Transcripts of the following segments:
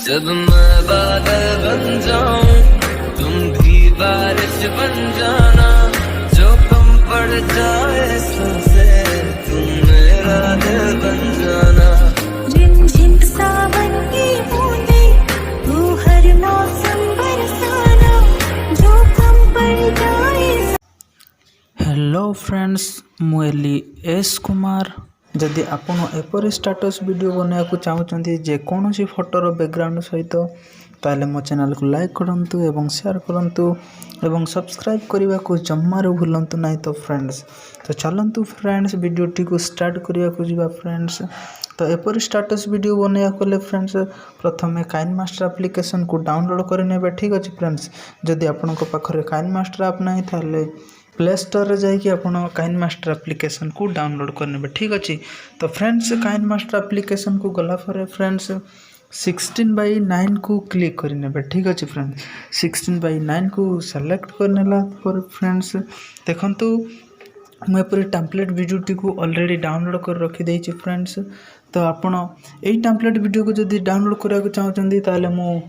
जब मैं बादल बन जाऊं तुम भी बारिश बन जाना, जो कम पड़ जाए सबसे तुम मेरा दिल बन जाना। रिमझिम सावन की बूंदें तू हर मौसम बरसाना, जो कम पड़ जाए। हेलो फ्रेंड्स, मुएली एस कुमार। जदि आपण एपरी स्टाटस वीडियो बनाया चाहते जेकोसी फोटोर बैकग्राउंड सहित ताले मो चैनल को लाइक करंतु एवं शेयर करंतु एवं सब्सक्राइब करने को जमार भूलंतु नहीं। तो फ्रेंड्स तो चलतु फ्रेंड्स वीडियोटी को स्टार्ट करने को जीवा फ्रेंड्स। तो एपरी स्टाटस वीडियो बनाया कले फ्रेंड्स प्रथम काइनमास्टर एप्लिकेशन को डाउनलोड करने। ठीक अच्छे फ्रेंड्स, जदि आपण पाखे काइनमास्टर ऐप नहीं ताले प्ले स्टोर रे जाइए आप काइनमास्टर एप्लिकेशन को डाउनलोड करने। ठीक अच्छे। तो फ्रेंड्स काइनमास्टर एप्लिकेशन को गला पर फ्रेंड्स 16:9 को क्लिक करने। ठीक अच्छे फ्रेंड्स, 16:9 को सेलेक्ट करने पर फ्रेंड्स देखंतु मुझे टेम्पलेट वीडियोटी को ऑलरेडी डाउनलोड कर रखी फ्रेंड्स। तो आपण यही टेम्पलेट वीडियो को जब डाउनलोड करने चाहते ताले मु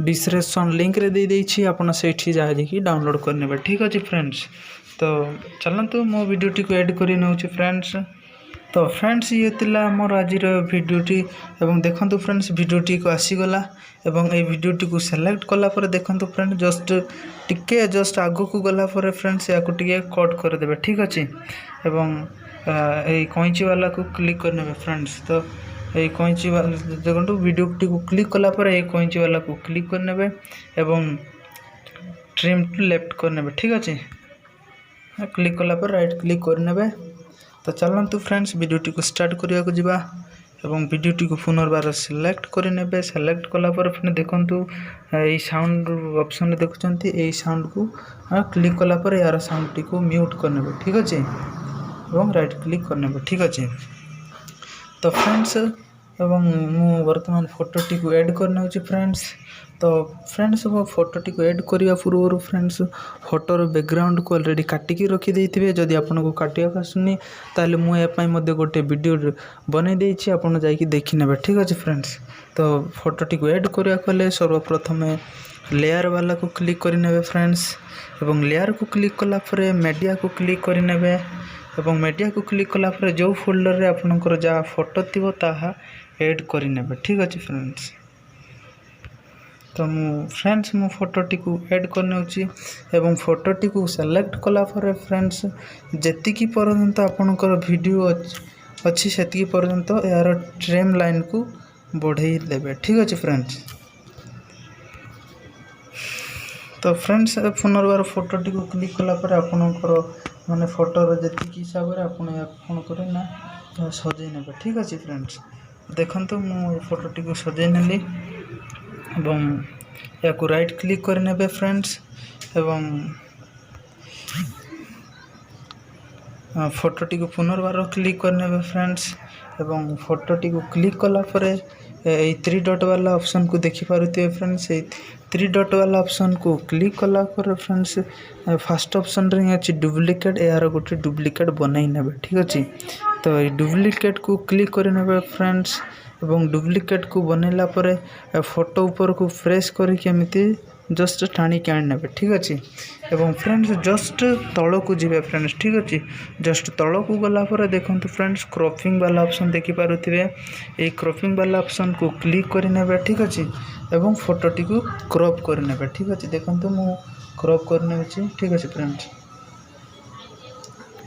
डिस्क्रिप्शन लिंक रे दे देछि, आपण सेठी जाइए डाउनलोड करने। ठीक अच्छे फ्रेंड्स, तो चलतु मो वीडियोटी को एड कर नौ फ्रेंड्स। तो फ्रेंड्स ये तिला मोर आज वीडियोटी एवं देखंतु फ्रेंड्स वीडियोटी को आसीगला एवं ए वीडियोटी को सेलेक्ट कला पर देखंतु फ्रेंड्स जस्ट आगो को गला पर फ्रेंड्स या टिके कट कर देबे। ठीक अच्छे। एवं ए कैंची वाला को क्लिक करने फ्रेंड्स। तो ये कैंची वाला देखो वीडियोटी को क्लिक कला पर ये कैंची वाला को क्लिक करने एवं ट्रिम टू लेफ्ट करने। ठीक अच्छे। क्लिक कला पर राइट क्लिक करने। तो चलतु फ्रेंड्स वीडियोटी को स्टार्ट करने को जीवा एवं वीडियोटी को पुनर्बार सिलेक्ट करने। सेलेक्ट कला पर फिर देखंतु ये साउंड ऑप्शन देखुंत ये साउंड को क्लिक कला पर यार साउंड टी को म्यूट करने। ठीक अच्छे। एवं राइट क्लिक करने। ठीक अच्छे। तो फ्रेंड्स एवं मु वर्तमान फोटोटी को ऐड करना फ्रेंड्स। तो फ्रेंड्स वो फोटोटी को ऐड करने पूर्व फ्रेंड्स फोटोर बैकग्राउंड को ऑलरेडी काटिकी रखी देइथिबे। जदि आपन को काटिया आसुनी ताले मु ए पई मध्ये गोटे वीडियो बनै देछि, आपन जाइकी देखि नेबे। ठीक अछि फ्रेंड्स। तो फोटोटी को ऐड करिया कले सर्वप्रथम लेयर वाला को क्लिक करि नेबे फ्रेंड्स एवं लेयर को क्लिक कला परे मीडिया को क्लिक करि नेबे एवं मीडिया को क्लिक कला परे जो फोल्डर रे आपनकर जा फोटो थिबो ताहा ऐड करि नेबे। ठीक अछि फ्रेंड्स। तो फ्रेंड्स मु फोटोटी को ऐड करने एवं फोटोटी को सेलेक्ट कला पर फ्रेंड्स जेतिकी पर्यंत आपनकर वीडियो अच्छी सेतिकी पर्यंत यार ट्रेम लाइन को बढ़ाई देबे। ठीक अच्छे फ्रेंड्स। तो फ्रेंड्स पुनर्बार फोटोटी को क्लिक कला पर आपनकर माने फोटोर जेतिकी हिसाब रे आपन करे ना सजै नेबे। ठीक अच्छे फ्रेंड्स। देखंतु मु फोटोटी को सजै नेली एवं या को राइट क्लिक करने फ्रेंड्स एवं फोटोटी को पुनर्बार क्लिक करने फ्रेंड्स एवं फोटोटी को क्लिक कला पर ये 3 डॉट वाला ऑप्शन को देखि पारुथिबे फ्रेंड्स। ये 3 डॉट वाला ऑप्शन को क्लिक कला पर फ्रेंड्स फर्स्ट ऑप्शन रे अछि डुप्लिकेट, यार गोटे डुप्लिकेट बनई नेबे। ठीक अछि। तो ये डुप्लिकेट को क्लिक करने फ्रेंड्स एवं डुप्लिकेट को बनैला पर फोटो ऊपर को प्रेस करके एमती जस्ट टाणी के आने। ठीक अच्छे। एवं फ्रेंड्स जस्ट तल को जीवे फ्रेंड्स। ठीक अच्छे। जस्ट तल को गला पर देखंतु फ्रेंड्स क्रॉपिंग वाला ऑप्शन देखि पारुथिबे। ए क्रॉपिंग वाला ऑप्शन को क्लिक करने। ठीक अच्छे। एवं फोटोटी को क्रॉप करने। ठीक अच्छे। देखंतु मु क्रॉप करने अछि। ठीक अच्छे फ्रेंड्स।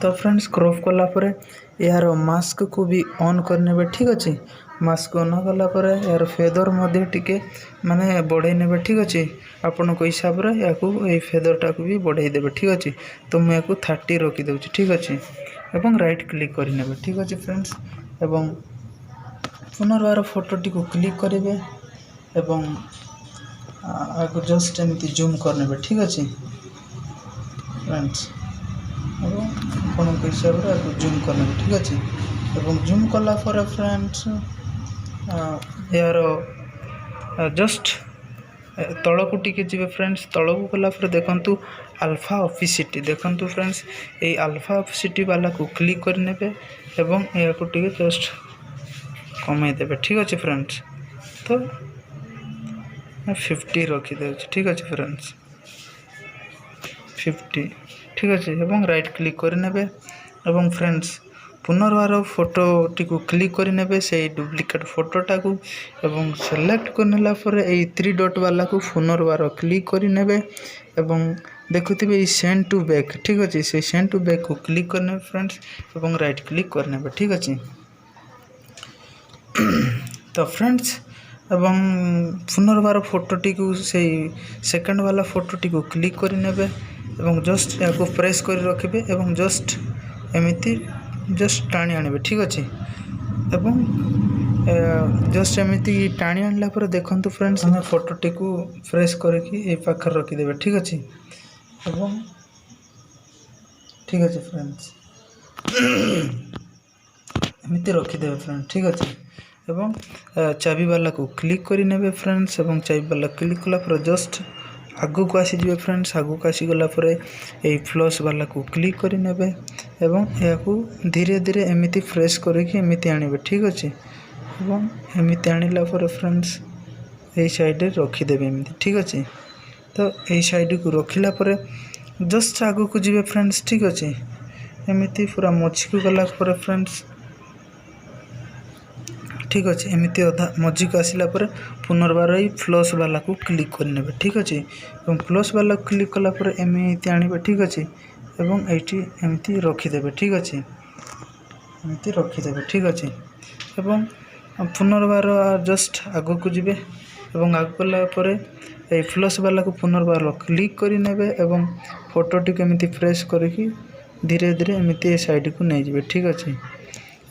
तो फ्रेंड्स क्रॉप कला पर यार मास्क को भी ऑन करने। ठीक अच्छे। मास्क ऑन कला पर यार फेदर मध्य टिके माने बढ़ाई नेबे। ठीक अच्छे। आपण को हिसाब रे या को ए फेदरटा को भी बढ़ाई देबे। ठीक अच्छे। तो मैं को 30 रखी देउछि। ठीक अच्छे। एवं राइट क्लिक कर नेबे। ठीक अच्छे फ्रेंड्स। एवं पुनर्बार फोटोटी को क्लिक करेंगे एवं आगो जस्ट एमती जूम करने। ठीक अच्छे फ्रेंड्स। एवं हिसाब से आपको जूम करने। ठीक अच्छे। एवं जूम कला पर फ्रेंड्स यार जस्ट तल को टिके जी फ्रेंड्स। तल को गला देखंतु अल्फा ऑफिसिटी देखंतु फ्रेंड्स ये अल्फा ऑफिसिटी वाला को क्लिक कर नेबे एवं या को टिके जस्ट कमाई देबे ठीक अछि फ्रेंड्स। तो 50 रखी दे ठीक अछि फ्रेंड्स 50 ठीक अछि एवं राइट क्लिक कर नेबे एवं फ्रेंड्स पुनर्बार फोटो टी को क्लिक कर नेबे से डुप्लिकेट फोटोटा को एवं सेलेक्ट करनेला पर ए 3 डॉट वाला को पुनर्बार क्लिक कर नेबे एवं देखुथिबे सेंड टू बैक ठीक अछि से सेंड टू बैक को क्लिक करने फ्रेंड्स एवं राइट क्लिक कर नेबे ठीक अछि। तो फ्रेंड्स एवं पुनर्बार फोटोटी को से सेकंड वाला फोटोटी को क्लिक कर नेबे एवं जस्ट या को प्रेस कर रखिबे एवं जस्ट एमिति जस्ट टाणी आनबे ठीक अछि एवं जस्ट एमिति टाणी आनला पर देखंतु फ्रेंड्स हम फोटोटी को प्रेस करके ए पाखर रखि देबे ठीक अछि एवं ठीक अछि फ्रेंड्स एमिति रखि देबे फ्रेंड ठीक अछि एवं चाबी वाला को क्लिक करि नेबे फ्रेंड्स एवं चाबी वाला क्लिक कला पर जस्ट आगु को आसी जिवे फ्रेंड्स आगु को आसी गला पर ए फ्लश वाला को क्लिक करि नेबे एवं या को धीरे धीरे एमिति फ्रेश करके एमिति आनिबे ठीक अछि एवं एमिति आनिला पर फ्रेंड्स ए साइड रे रखि देबे एमिति ठीक अछि। तो ए साइड को रखिला पर जस्ट आगु को जिवे फ्रेंड्स ठीक अछि एमिति पूरा मझी को गला पर फ्रेंड्स ठीक अच्छे एमती अधा मझी को आसला पुनर्बार ये फ्लश वाला को क्लिक करने ठीक अच्छे फ्लश वाला क्लिक कला एमती आने ठीक अच्छे एवं ये एमती रखीदे ठीक अच्छे एमती रखीदे ठीक अच्छे एवं पुनर्बार जस्ट आग को जी एवं आग गला ये फ्लश वाला को पुनर्बार क्लिक करे एवं फोटोटी को एमती प्रेस करके धीरे धीरे एमती साइड को नहीं जाए ठीक अच्छे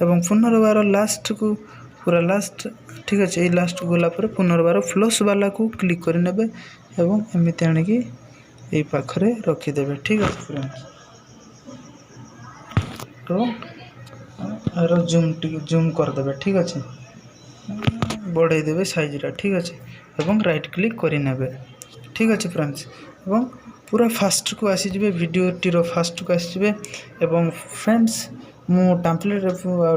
एवं पुनर्बार लास्ट को पूरा लास्ट ठीक अच्छे ये लास्ट को गला पुनर्बार फ्लश वाला को क्लिक करे एवं एमती आणिकी ये पाखरे रखीदे ठीक अच्छे फ्रेंड्स। तो यार जूम करदे ठीक अच्छे बढ़ाईदे साइजटा ठीक अच्छे एवं राइट क्लिक करे ठीक अच्छे फ्रेंड्स एवं पूरा फास्ट को आसीजे वीडियोटीर फास्ट को आसीजे एवं फ्रेंड्स मु टेम्पलेट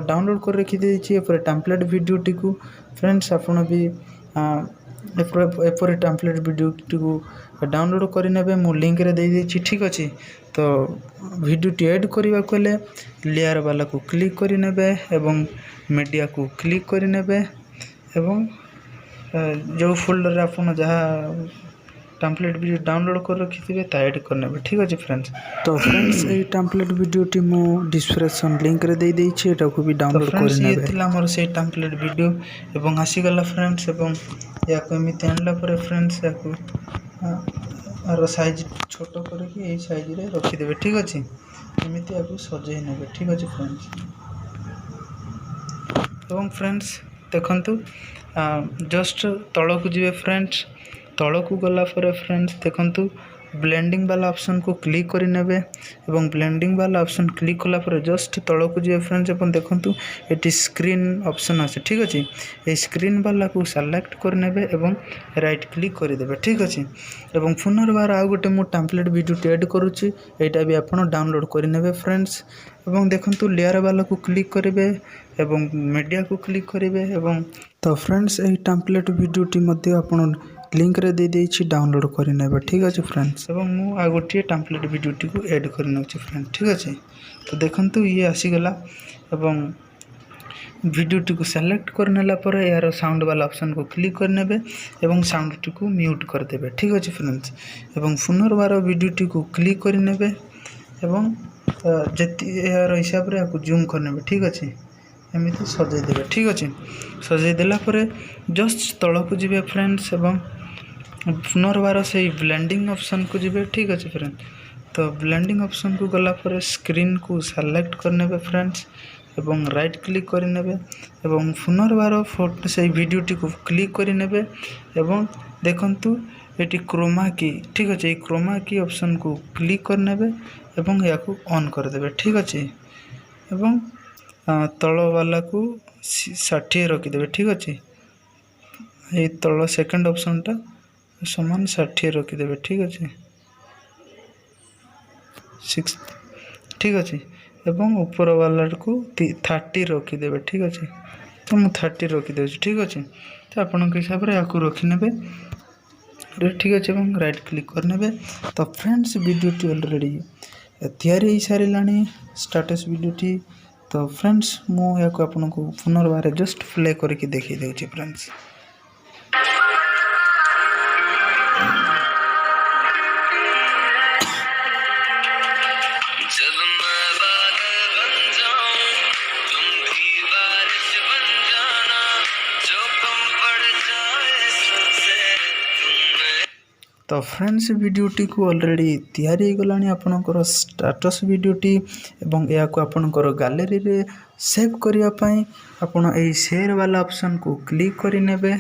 डाउनलोड कर रखी टेम्पलेट वीडियोटी को फ्रेंड्स आपन भी एपर टेम्पलेट वीडियोटी को डाउनलोड कर मु लिंक रे दे देछि ठीक अच्छे। तो वीडियोटी एड करने को लेयर वाला को क्लिक करे एवं मीडिया को क्लिक करे एवं जो फोल्डर आपन जहाँ टेम्पलेट वीडियो डाउनलोड कर रखी थे ऐड करने ठीक अच्छे फ्रेंड्स। तो फ्रेंड्स ये टेम्पलेट वीडियोटी मु डिस्क्रिप्शन लिंक रे दे देछि एटा को भी डाउनलोड करने थिला मोर से टेम्पलेट वीडियो एवं आसी गला फ्रेंड्स एवं या को एमिति आनला पर फ्रेंड्स या को आर साइज छोट करके ए साइज रे रखी देबे ठीक अच्छे एमिति या को सजै नेबे ठीक अच्छे फ्रेंड्स एवं फ्रेंड्स देखंतु जस्ट तळ को जिवे फ्रेंड्स तल को गला फ्रेंड्स देखंतु ब्लेंडिंग वाला ऑप्शन को क्लिक करे एवं ब्लेंडिंग वाला ऑप्शन क्लिक कला जस्ट तल को जी फ्रेंड्स अपन देखंतु ये स्क्रीन ऑप्शन आसे ठीक अच्छे ये स्क्रीन वाला को सेलेक्ट करने एवं राइट क्लिक करदे ठीक अच्छे एवं पुनर्बार आउ गोटे मु टेम्पलेट वीडियो ऐड करुच्ची यहाँ भी आप डाउनलोड करे फ्रेंड्स एवं देखंतु लेयर वाला को क्लिक करेंगे एवं मीडिया को क्लिक करेंगे एवं तो फ्रेंड्स यही टेम्पलेट वीडियोटी मध्य आपन लिंक रे दे देछि डाउनलोड करने ठीक अच्छे फ्रेंड्स एवं मु आ गोटे टेम्पलेट वीडियोटी को ऐड करने फ्रेंड्स ठीक अच्छे। तो देखंतु ये आसीगला एवं वीडियोटी को सेलेक्ट करनेला पर यार साउंड वाला ऑप्शन को क्लिक करने एवं साउंडटी को म्यूट करदे ठीक अच्छे फ्रेंड्स एवं पुनर्बार वीडियोटी को क्लिक करने एवं यार हिसाब से जूम करने ठीक अच्छे एमती सजैदे ठीक अच्छे सजैदेला जस्ट तल को जी फ्रेंड्स एवं पुनर्बार से ब्लेंडिंग ऑप्शन को जी ठीक अच्छे फ्रेंड। तो ब्लेंडिंग ऑप्शन को गला पर स्क्रीन को सेलेक्ट करने फ्रेंड्स एवं राइट क्लिक करने एवं पुनर्बार फोटो से वीडियोटी को क्लिक करने एवं देखंतु ये क्रोमा की ठीक अच्छे क्रोमा की ऑप्शन को क्लिक करने एवं या को ऑन करदे ठीक अच्छे एवं तल वाला को 60 रखीदे ठीक अच्छे ये तल सेकंड ऑप्शन टा समान 60 रखीदे ठीक अच्छे 6 ठीक अच्छे एवं ऊपर वालाକୁ 30 रखिदेवे ठीक अच्छे तो मुझे 30 रखिदे ठीक अच्छे तो आपण हिसाब से या रखिने ठीक अच्छे राइट क्लिक करने। तो फ्रेंड्स वीडियोटी ऑलरेडी तैयारी सारे स्टाटस वीडियोटी। तो फ्रेंड्स मुझे आपको पुनर्बार जस्ट प्ले करके देखी दूसरी फ्रेंड्स। जब मैं बादल बन जाऊं तुम भी बारिश बन जाना जो कम पड़ जाए सबसे तुम्हें। तो फ्रेंड्स वीडियोटी को ऑलरेडी तैयारी गलानी आपनकर स्टाटस वीडियोटी एवं या आपनकर गैलरी रे सेव करिया पई आपण ए शेयर वाला ऑप्शन को क्लिक करि नेबे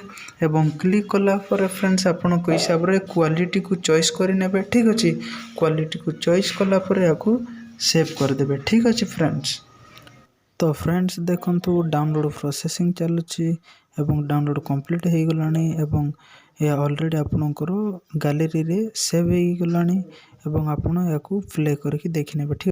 एवं क्लिक कला पर फ्रेंड्स आपण को हिसाब रे क्वालिटी को चॉइस करि नेबे ठीक अछि क्वालिटी को चॉइस कला पर या सेव कर देबे ठीक अछि फ्रेंड्स। तो फ्रेंड्स देखंतु डाउनलोड प्रोसेसिंग चलुछि एवं डाउनलोड कंप्लीट हो गलानी एवं या ऑलरेडी आपनकर गैलरी रे सेव हो गलानी एवं आपण या प्ले करके देखि नेबे ठीक।